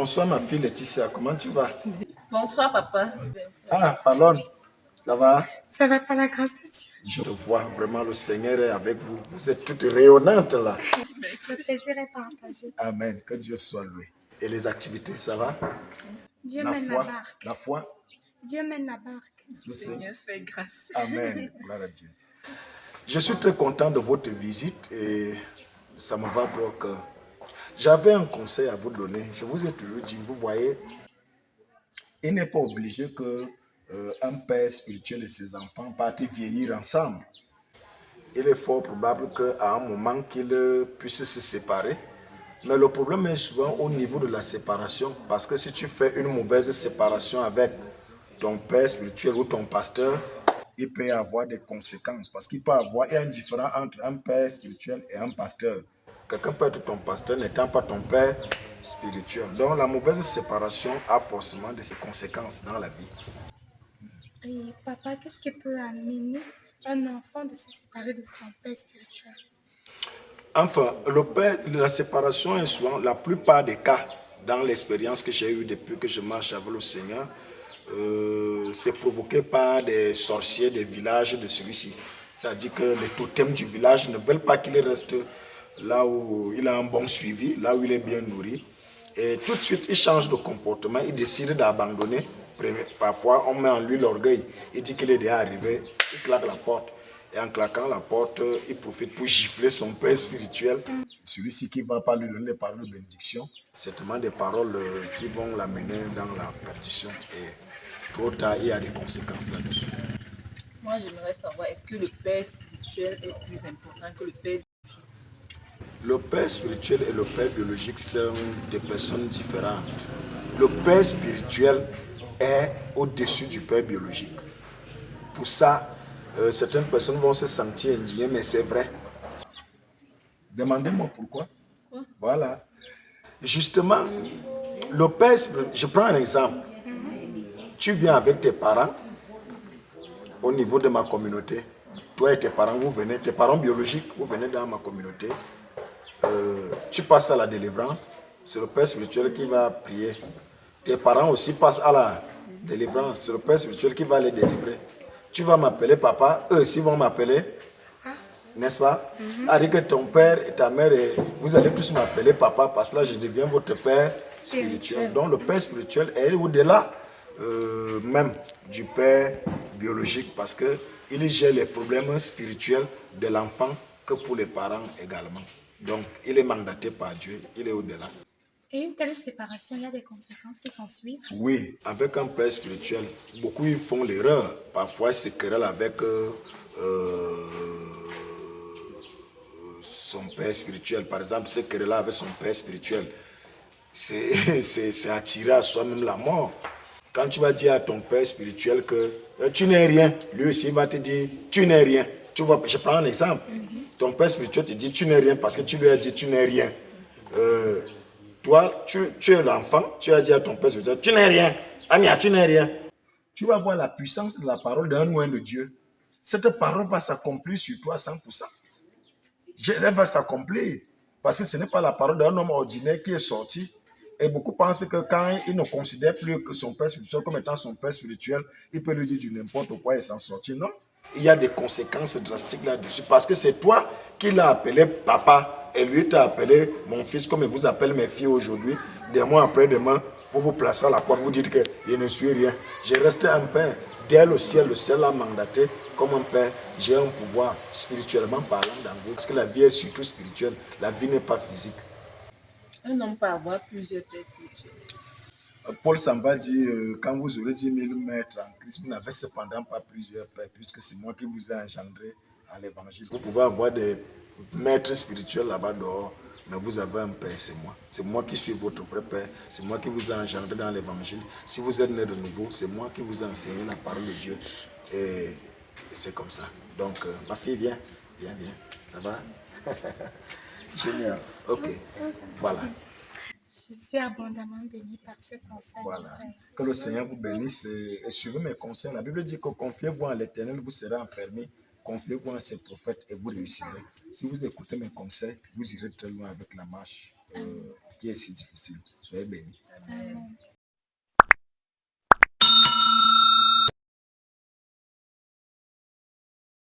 Bonsoir ma fille Laetitia, comment tu vas? Bonsoir, papa. Ah, Fallon, ça va? Ça va par la grâce de Dieu. Je te vois, vraiment le Seigneur est avec vous. Vous êtes toutes rayonnantes là. Le plaisir est partagé. Amen, que Dieu soit loué. Et les activités, ça va? Dieu La mène foi, la barque. la foi, Dieu mène la barque. le Seigneur. Seigneur, fais grâce. Amen, gloire à Dieu. Je suis très content de votre visite et ça me va pour que... J'avais un conseil à vous donner. Je vous ai toujours dit, vous voyez, il n'est pas obligé que un père spirituel et ses enfants partent vieillir ensemble. Il est fort probable qu'à un moment qu'ils puissent se séparer. Mais le problème est souvent au niveau de la séparation. Parce que si tu fais une mauvaise séparation avec ton père spirituel ou ton pasteur, il peut y avoir des conséquences. Parce qu'il y a une différence entre un père spirituel et un pasteur. Quelqu'un peut être ton pasteur n'étant pas ton père spirituel. Donc la mauvaise séparation a forcément des conséquences dans la vie. Et papa, qu'est-ce qui peut amener un enfant de se séparer de son père spirituel? Enfin, la séparation est souvent, la plupart des cas, dans l'expérience que j'ai eue depuis que je marche avec le Seigneur, c'est provoqué par des sorciers des villages de celui-ci. C'est-à-dire que les totems du village ne veulent pas qu'il reste là où il a un bon suivi, là où il est bien nourri. Et tout de suite, il change de comportement, il décide d'abandonner. Parfois, on met en lui l'orgueil. Il dit qu'il est déjà arrivé, il claque la porte. Et en claquant la porte, il profite pour gifler son père spirituel. Celui-ci qui ne va pas lui donner les paroles de bénédiction, c'est certainement des paroles qui vont l'amener dans la perdition. Et trop tard, il y a des conséquences là-dessus. Moi, j'aimerais savoir, est-ce que le père spirituel est plus important que le père biologique? Le père spirituel et le père biologique sont des personnes différentes. Le père spirituel est au-dessus du père biologique. Pour ça, certaines personnes vont se sentir indignées, mais c'est vrai. Demandez-moi pourquoi. Voilà. Justement, le père, je prends un exemple. Tu viens avec tes parents au niveau de ma communauté. Toi et tes parents, vous venez, tes parents biologiques, vous venez dans ma communauté. Tu passes à la délivrance. C'est le père spirituel qui va prier. Tes parents aussi passent à la délivrance. C'est le père spirituel qui va les délivrer. Tu vas m'appeler papa, eux aussi vont m'appeler, n'est-ce pas? Avec que ton père et ta mère, vous allez tous m'appeler papa, parce que là, je deviens votre père spirituel. Donc, le père spirituel est au-delà même du père biologique, parce qu'il gère les problèmes spirituels de l'enfant que pour les parents également. Donc, il est mandaté par Dieu, il est au-delà. Et une telle séparation, il y a des conséquences qui s'en suivent? Oui, avec un père spirituel, beaucoup ils font l'erreur. Parfois, ils se querellent avec son père spirituel. Par exemple, se quereller avec son père spirituel, c'est attirer à soi-même la mort. Quand tu vas dire à ton père spirituel que tu n'es rien, lui aussi va te dire tu n'es rien. Tu vois, je prends un exemple. Ton père spirituel te dit tu n'es rien parce que tu lui as dit tu n'es rien. Toi, tu es l'enfant, tu as dit à ton père spirituel, tu n'es rien. Amia, tu n'es rien. Tu vas voir la puissance de la parole d'un oint de Dieu. Cette parole va s'accomplir sur toi à 100%. Elle va s'accomplir. Parce que ce n'est pas la parole d'un homme ordinaire qui est sorti. Et beaucoup pensent que quand il ne considère plus que son père spirituel comme étant son père spirituel, il peut lui dire du n'importe quoi et s'en sortir. Non. Il y a des conséquences drastiques là-dessus. Parce que c'est toi qui l'as appelé papa. Et lui t'a appelé mon fils, comme il vous appelle mes filles aujourd'hui. Des mois après demain, vous vous placez à la porte, vous dites que je ne suis rien. J'ai resté un père. Dès le ciel l'a mandaté comme un père. J'ai un pouvoir spirituellement parlant dans vous. Parce que la vie est surtout spirituelle. La vie n'est pas physique. Un homme peut avoir plusieurs pères spirituels. Paul Samba dit, quand vous aurez 10 000 maîtres en Christ, vous n'avez cependant pas plusieurs pères, puisque c'est moi qui vous ai engendré à l'évangile. Vous pouvez avoir des maîtres spirituels là-bas dehors, mais vous avez un père, c'est moi. C'est moi qui suis votre vrai père, c'est moi qui vous ai engendré dans l'évangile. Si vous êtes né de nouveau, c'est moi qui vous ai enseigné la parole de Dieu. Et c'est comme ça. Donc, ma fille, viens, ça va? Génial, ok, voilà. Je suis abondamment bénie par ce conseil. Voilà. Que le Seigneur vous bénisse et suivez mes conseils. La Bible dit que confiez-vous en l'Éternel, vous serez enfermés. Confiez-vous en ses prophètes et vous réussirez. Si vous écoutez mes conseils, vous irez très loin avec la marche qui est si difficile. Soyez bénis. Amen.